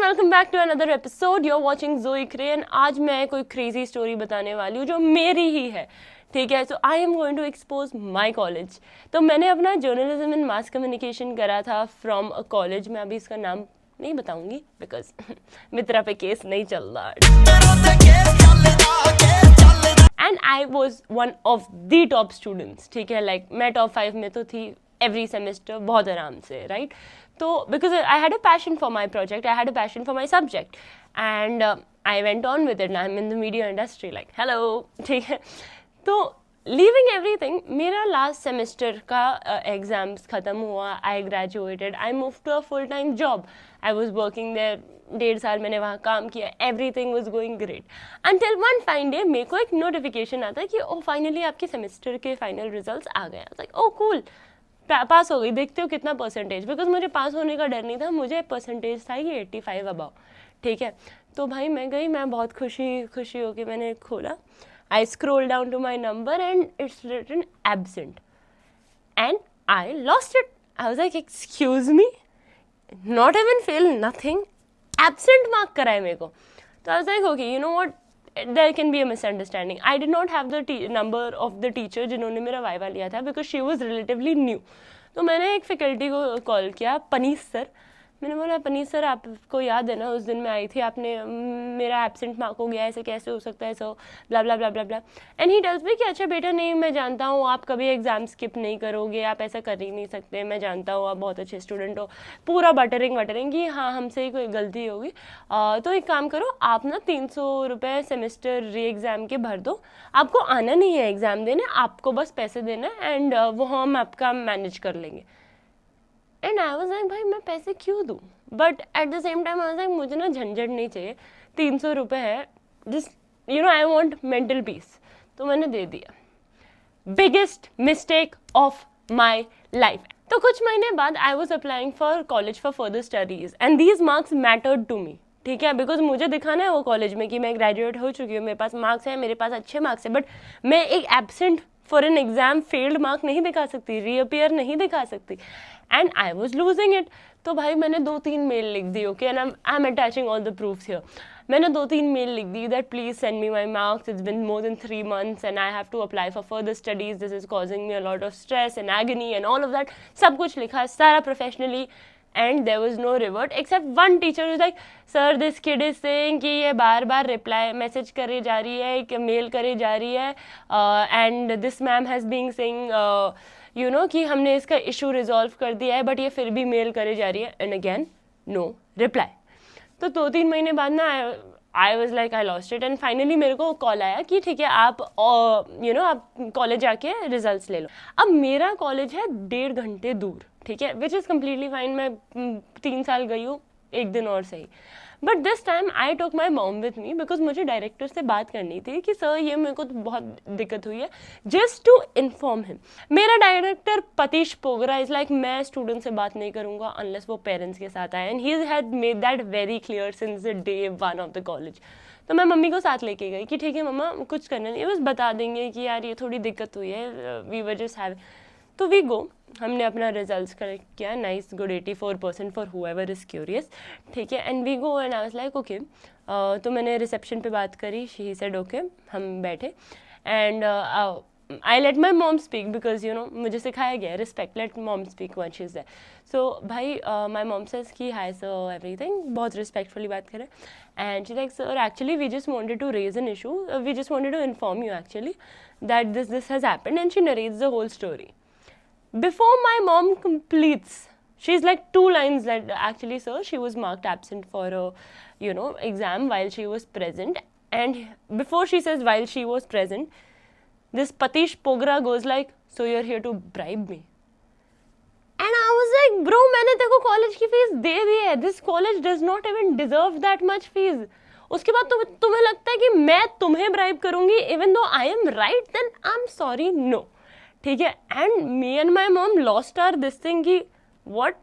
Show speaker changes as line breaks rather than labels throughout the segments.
Welcome back to another episode. You are watching Zoey Cray and आज मैं कोई crazy story बताने वाली हूँ जो मेरी ही है, ठीक है। So I am going to expose my college. तो मैंने अपना जर्नलिज्म एंड मास कम्युनिकेशन करा था फ्रॉम अ कॉलेज। मैं अभी इसका नाम नहीं बताऊंगी बिकॉज मित्रा पे केस नहीं चल रहा। And I was one of the top students, ठीक है। लाइक मैं टॉप 5 में तो थी एवरी सेमेस्टर बहुत आराम से, राइट। तो because I had a passion for my project, I had a passion for my subject and I went on with it. I am in the media industry, like hello, ठीक है। तो leaving everything, मेरा last semester का exams ख़त्म हुआ, I graduated, I move to a full time job. I was working there 1.5 साल मैंने वहाँ काम किया, everything was going great until one fine day मेरे को एक नोटिफिकेशन आता है कि ओ फाइनली आपके सेमेस्टर के फाइनल रिजल्ट्स आ गए। लाइक ओ कूल, पास हो गई, देखते हो कितना परसेंटेज। बिकॉज मुझे पास होने का डर नहीं था, मुझे परसेंटेज था कि 85 अबाव, ठीक है। तो भाई मैं गई, मैं बहुत खुशी होके मैंने खोला। I scroll down to my number and it's written absent and I lost it. I was like excuse me, not even fail, nothing, absent mark करा है मेरे को। तो I was like okay, you know what, there can be a misunderstanding. I did not have the number of the teacher जिन्होंने मेरा viva लिया था because she was relatively new. तो मैंने एक फैकल्टी को कॉल किया, पनीस सर। मैंने बोला पनीस सर आपको याद है ना उस दिन मैं आई थी, आपने मेरा एब्सेंट मार्क हो गया, ऐसे कैसे हो सकता है, सो ब्ला ब्ला ब्ला ब्ला ब्ला। एंड ही टेल्स मी कि अच्छा बेटा नहीं, मैं जानता हूँ आप कभी एग्जाम स्किप नहीं करोगे, आप ऐसा कर ही नहीं सकते, मैं जानता हूँ आप बहुत अच्छे स्टूडेंट हो। पूरा बटरिंग कि हाँ हमसे ही कोई गलती होगी। तो एक काम करो, आप ना 300 रुपये सेमेस्टर री एग्ज़ाम के भर दो, आपको आना नहीं है एग्ज़ाम देने, आपको बस पैसे देना एंड वो हम आपका मैनेज कर लेंगे। एंड आई वाज लाइक भाई मैं पैसे क्यों दूँ, but at the same time I was like मुझे ना झंझट नहीं चाहिए, 300 रुपये है, just you know I want mental peace. तो मैंने दे दिया। Biggest mistake of my life. तो कुछ महीने बाद I was applying for college for further studies and these marks mattered to me, ठीक है। बिकॉज मुझे दिखाना है वो कॉलेज में कि मैं ग्रेजुएट हो चुकी हूँ, मेरे पास मार्क्स है, मेरे पास अच्छे मार्क्स है, बट मैं एक absent for an exam failed mark नहीं दिखा सकती, रीअपियर नहीं दिखा सकती and I was losing it. तो भाई मैंने 2-3 मेल लिख दी, okay, and I am attaching all the proofs here. मैंने 2-3 मेल लिख दी that please send me my marks, it's been more than 3 months and I have to apply for further studies, this is causing me a lot of stress and agony and all of that. सब कुछ लिखा सारा professionally and there was no revert except one teacher was like sir this kid is saying कि ये बार बार reply message करे जा रही है, कि मेल करे जा रही है and this ma'am has been saying you know कि हमने इसका इशू रिजॉल्व कर दिया है बट ये फिर भी मेल करे जा रही है and again no reply। तो 2-3 महीने बाद ना I was like I lost it and finally मेरे को कॉल आया कि ठीक है आप यू नो आप कॉलेज जाके रिजल्ट्स ले लो। अब मेरा कॉलेज है 1.5 घंटे दूर, ठीक है, विच इज़ कम्प्लीटली फाइन। मैं 3 साल गई हूँ, 1 दिन और सही। But this time I took my mom with me because मुझे डायरेक्टर से बात करनी थी कि सर ये मेरे को तो बहुत दिक्कत हुई है, जस्ट टू इन्फॉर्म हिम। मेरा डायरेक्टर पतीश पोगरा इज़ लाइक मैं स्टूडेंट से बात नहीं करूँगा अनलेस वो पेरेंट्स के साथ आए and he had made that very clear since the day 1 of the college. तो मैं मम्मी को साथ लेके गई कि ठीक है मम्मा कुछ करना नहीं, बस बता देंगे कि यार ये थोड़ी दिक्कत हुई है, वी वर जस्ट हैव। तो वी गो, हमने अपना रिजल्ट्स कलेक्ट किया, nice good 84% for however is curious, ठीक है। And we go and I was like okay. तो मैंने रिसेप्शन पे बात करी, शी सेड ओके, हम बैठे and I let my mom speak because you know मुझे सिखाया गया है respect, let mom speak when she is there. So भाई माई मॉम सेज कि हाय सर एवरीथिंग, बहुत रिस्पेक्टफुली बात करें and she like sir actually we just wanted to raise an issue, we just wanted to inform you actually that this has happened and she narrates the whole story. Before my mom completes, she's like 2 lines that actually sir she was marked absent for a you know exam while she was present, and before she says while she was present, this Patish Pogra goes like so you're here to bribe me, and I was like bro मैंने तेरे को college की fees दे दी है, this college does not even deserve that much fees। उसके बाद तुम्हें लगता है कि मैं तुम्हें ब्राइब करूंगी even though I am right, then I'm sorry no, ठीक है। And me and my mom lost are this thing कि व्हाट,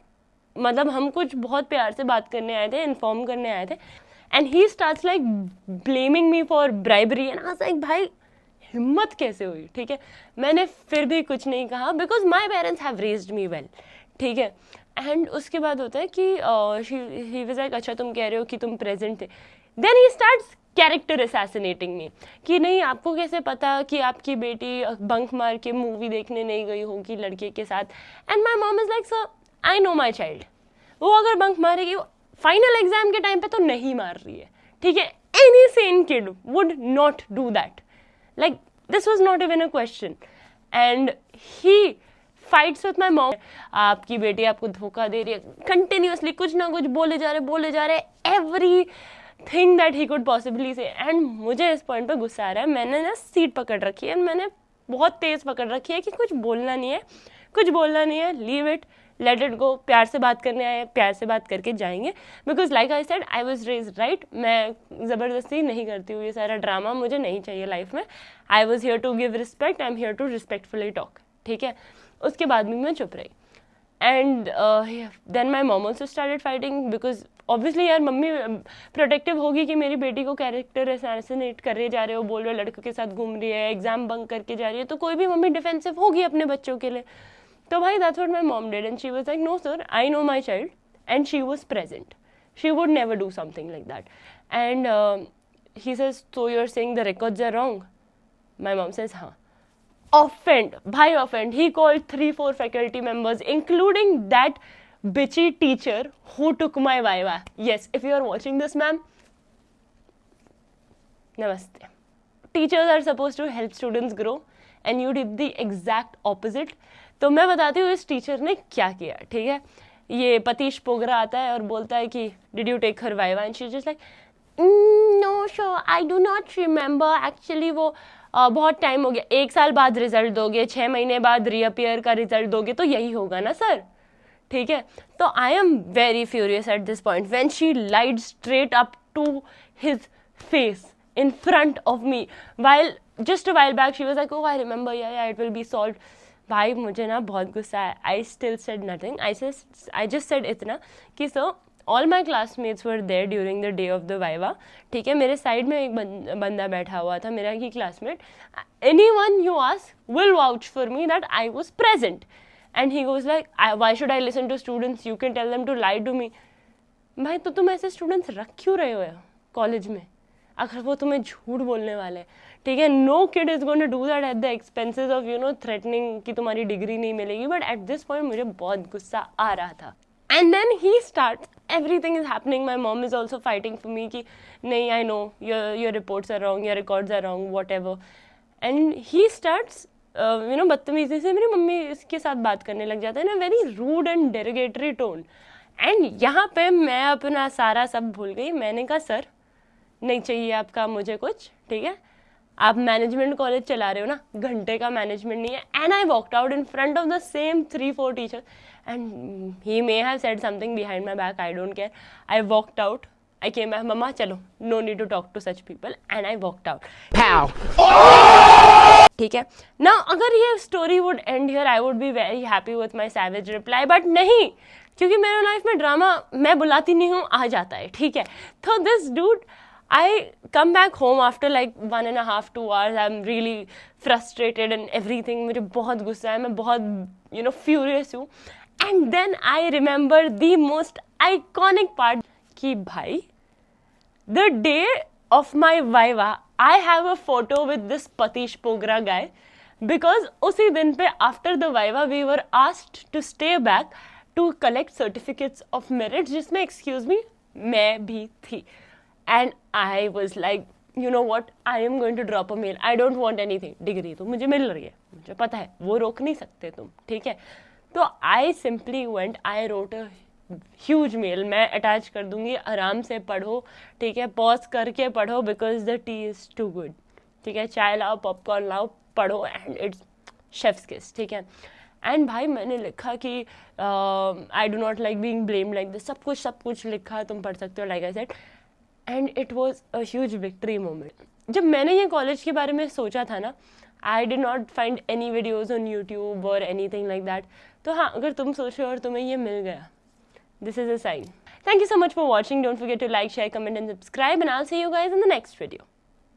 मतलब हम कुछ बहुत प्यार से बात करने आए थे, इन्फॉर्म करने आए थे and he starts like blaming me for bribery and I was like भाई हिम्मत कैसे हुई, ठीक है। मैंने फिर भी कुछ नहीं कहा because my parents have raised me well, ठीक है। एंड उसके बाद होता है कि ही वाज लाइक अच्छा तुम कह रहे हो कि तुम प्रेजेंट थे, then he starts character assassinating me कि नहीं आपको कैसे पता कि आपकी बेटी बंक मार के मूवी देखने नहीं गई होगी लड़के के साथ. And my mom is like sir I know my child, वो अगर बंक मारेगी फाइनल एग्जाम के टाइम पे तो नहीं मार रही है, ठीक है. Any Sen kid would not do that, like this was not even a question. And he fights with my mom, आपकी बेटी आपको धोखा दे रही है, कंटिन्यूसली कुछ ना कुछ बोले जा रहे every thing that he could possibly से. एंड मुझे इस पॉइंट पर गुस्सा आ रहा है, मैंने ना सीट पकड़ रखी है, मैंने बहुत तेज पकड़ रखी है कि कुछ बोलना नहीं है, leave it, let it go. प्यार से बात करने आए, प्यार से बात करके जाएंगे. Because like I said I was raised right, मैं ज़बरदस्ती नहीं करती हूँ, ये सारा ड्रामा मुझे नहीं चाहिए लाइफ में. I was here to give respect, I am here to respectfully talk, ठीक है. उसके बाद भी मैं चुप रही. And then my mom also started fighting because obviously यार मम्मी प्रोटेक्टिव होगी कि मेरी बेटी को कैरेक्टर असैसिनेट करे जा रहे हो, बोल रहे हो लड़कों के साथ घूम रही है, एग्जाम बंक करके जा रही है, तो कोई भी मम्मी डिफेंसिव होगी अपने बच्चों के लिए. तो भाई that's what my mom did and she was like no sir I know my child and she was present, she would never do something like that. And he says so you are saying the records are wrong. My mom says हाँ. Offend, bhai offend. He called 3-4 faculty members, including that bitchy teacher who took my viva. Yes, if you are watching this, ma'am, namaste. Teachers are supposed to help students grow, and you did the exact opposite. तो मैं बताती हूँ इस teacher ने क्या किया, ठीक है. ये पतीश पोगरा आता है और बोलता है कि did you take her viva, and she is just like no sure I do not remember, actually वो बहुत टाइम हो गया, 1 साल बाद रिजल्ट दोगे, 6 महीने बाद रीअपियर का रिजल्ट दोगे, तो यही होगा ना सर, ठीक है. तो I am very furious at this point when she lied straight up to his face in front of me while just a while back she was like oh I remember yeah it will be solved. भाई मुझे ना बहुत गुस्सा है. I still said nothing. I just said इतना कि so all my classmates were there during the day of the viva, ठीक है. मेरे साइड में एक बंदा बैठा हुआ था, मेरा ही classmate. Anyone you ask will vouch for me that I was present. And he goes like why should I listen to students, you can tell them to lie to me. भाई तो तुम ऐसे स्टूडेंट्स रख क्यों रहे हो college में अगर वो तुम्हें झूठ बोलने वाले, ठीक है. No kid is going to do that at the expenses of you know threatening कि तुम्हारी डिग्री नहीं मिलेगी. बट एट दिस पॉइंट मुझे बहुत गुस्सा आ रहा था. And then he start everything is happening. My mom is also fighting for me कि नहीं I know your reports are wrong, your records are wrong, whatever. And he starts you know बदतमीजी से मेरी mummy इसके साथ बात करने लग जाता है ना, very rude and derogatory tone. एंड यहाँ पे मैं अपना सारा सब भूल गई. मैंने कहा सर नहीं चाहिए आपका मुझे कुछ, ठीक है. आप मैनेजमेंट कॉलेज चला रहे हो ना, घंटे का मैनेजमेंट नहीं है. And I walked out in front of the same 3-4 teachers and he may have said something behind my back, I don't care. I walked out, I came back, मम्मा चलो no need to talk to such people. And I walked out. ठीक है ना. अगर ये story would end here I would be very happy with my savage reply, but नहीं, क्योंकि मेरे लाइफ में ड्रामा मैं बुलाती नहीं हूँ, आ जाता है, ठीक है. तो this dude I come back home after like 1.5-2 hours. I'm really frustrated and everything. मुझे बहुत गुस्सा है, मैं बहुत you know furious हूँ. And then I remember the most iconic part कि भाई the day of my viva I have a photo with this Patish Pogra guy because उसी दिन पे after the viva we were asked to stay back to collect certificates of merit जिसमें excuse me मैं भी थी. And I was like, you know what, I am going to drop a mail. I don't want anything. Degree तो मुझे मिल रही है, मुझे पता है, वो रोक नहीं सकते तुम, ठीक है. तो I simply went, I wrote a huge mail. मैं अटैच कर दूंगी, आराम से पढ़ो, ठीक है. पॉज करके पढ़ो because the tea is too good, ठीक है. चाय लाओ, पॉपकॉर्न लाओ, पढ़ो and it's chef's kiss, ठीक है. एंड भाई मैंने लिखा कि आई do not like being blamed like this, सब कुछ लिखा, तुम पढ़ सकते हो, like I said. And it was a huge victory moment. जब मैंने ये कॉलेज के बारे में सोचा था ना, I did not find any videos on YouTube और एनी थिंग लाइक दैट. तो हाँ, अगर तुम सोचो और तुम्हें ये मिल गया, this is a sign. Thank you so much for watching. Don't forget to like, share, comment and subscribe, and I will see you guys in the next video.